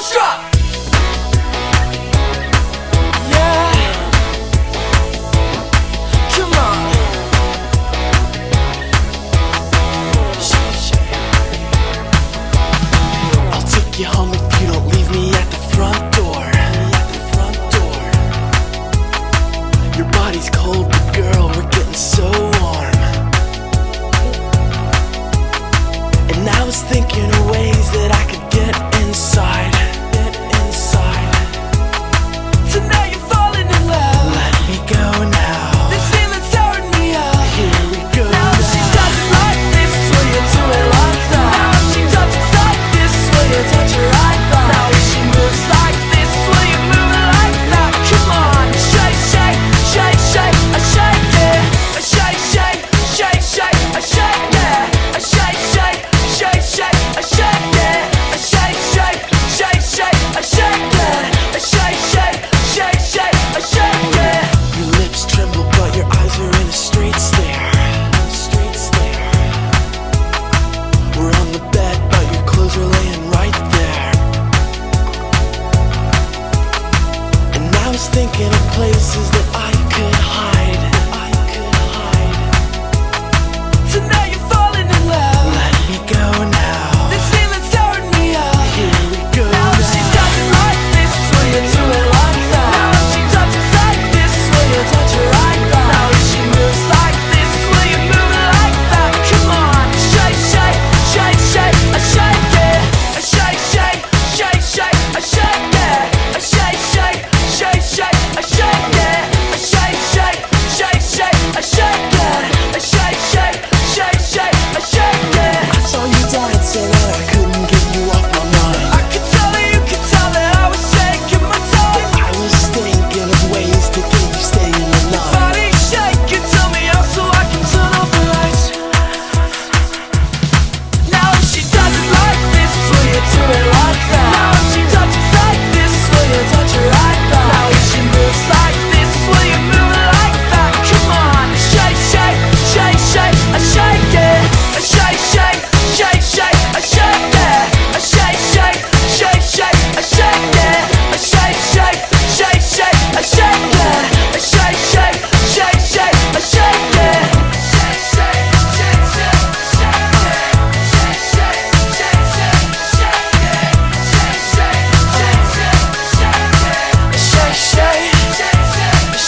let's drop. Yeah, come on. I'll take you home if you don't leave me at the front door. Your body's cold, but girl, we're getting so warm. And I was thinking of ways that I could get inside. So now you're falling in love. Let me go now. This feeling's tearing me up. Here we go now. If she does it like this, will you do it like that? Now if she touches like this, will you touch her right back? Now if she moves like this, will you move it like that? Come on, shake, shake, shake, shake, I shake it. I shake, shake, shake, shake, I shake it. I shake, shake, shake, shake, I shake it. I shake, shake, shake, shake, I shake it. I shake, shake, shake, shake, I shake it. Your lips tremble, but your eyes are in a straight stare. We're on the bed, but your clothes are laying right there. And I was thinking of places that I could hide. So now you're falling in love. Let me go now. This feeling's tearing me up. Here we go now. If she does it like this, will you do it like that? Now if she touches like this, will you touch her right back? Now if she moves like this, will you move it like that? Come on, shake, shake, shake, shake, I shake it. I shake, shake, shake, shake, I shake it. I shake, shake, shake, shake, I shake it. I shake, shake, shake, shake, I shake it. I shake, shake, shake, shake, I shake it. I saw you dancing and I couldn't get you off my mind. I could tell it, you could tell it, I was taking my time. I was thinking of ways to get you staying alive. Body shaking, tell me how so I can turn off the lights. Now if she does it like this, will you do it like that? Now if she touches like this, will you touch her right back? Now if she moves like this, will you move it like that? Come on, shake, shake, shake, shake, I shake it. I shake, shake, shake, shake, I shake it. I shake, shake, shake, shake, I shake it. I shake, shake, shake, shake, I shake it. I shake, shake, shake, shake, I shake it. Shake, shake, shake, shake, shake it. Shake, shake, shake, shake, shake it. Shake, shake, shake, shake, shake it. Shake, shake, shake,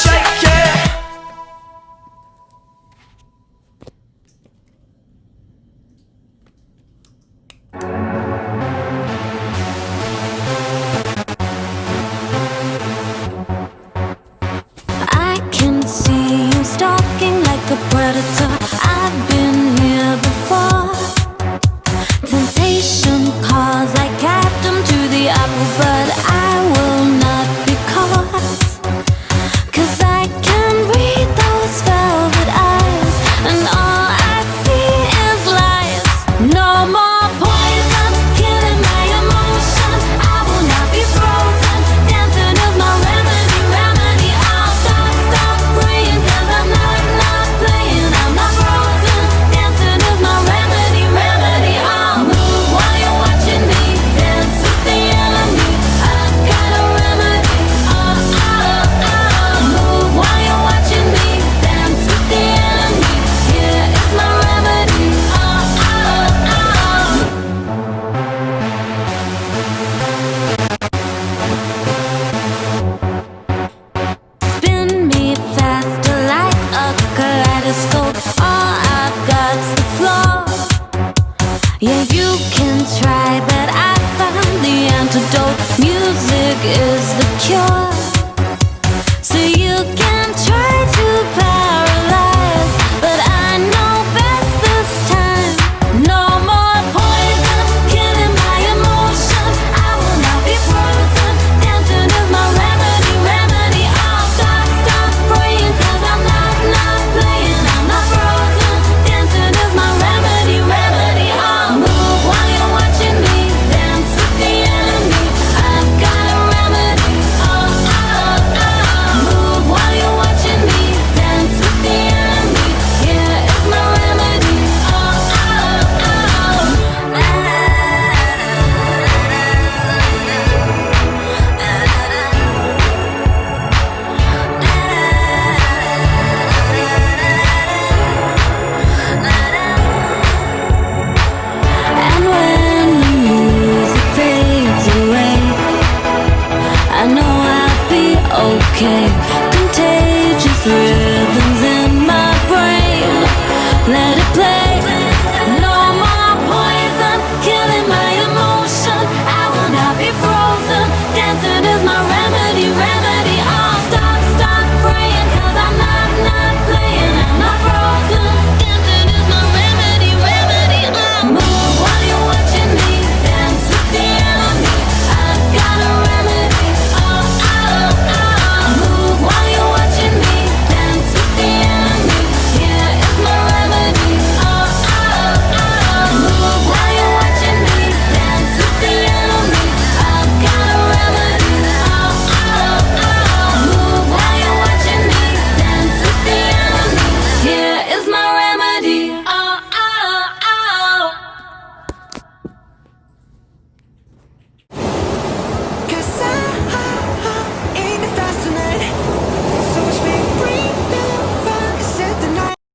shake it. I can see you stalking like a predator. I've been here before. Temptation calls, I kept them to the apple, but I will not be caught. 'Cause I can read those velvet eyes, and all I see is lies. No more poison, killing my emotions. I will not be frozen. Dancing is my remedy, remedy. I'll stop praying, 'cause I'm not playing. I'm not frozen. Dancing is my remedy, remedy. I'll move while you're watching me dance with the enemy. I've got a remedy. Move while you're watching me dance with the enemy. Here is my remedy. Spin me faster like a kaleidoscope. All I've got's the floor. Yeah, you can try, but I found the antidote. Music is the cure.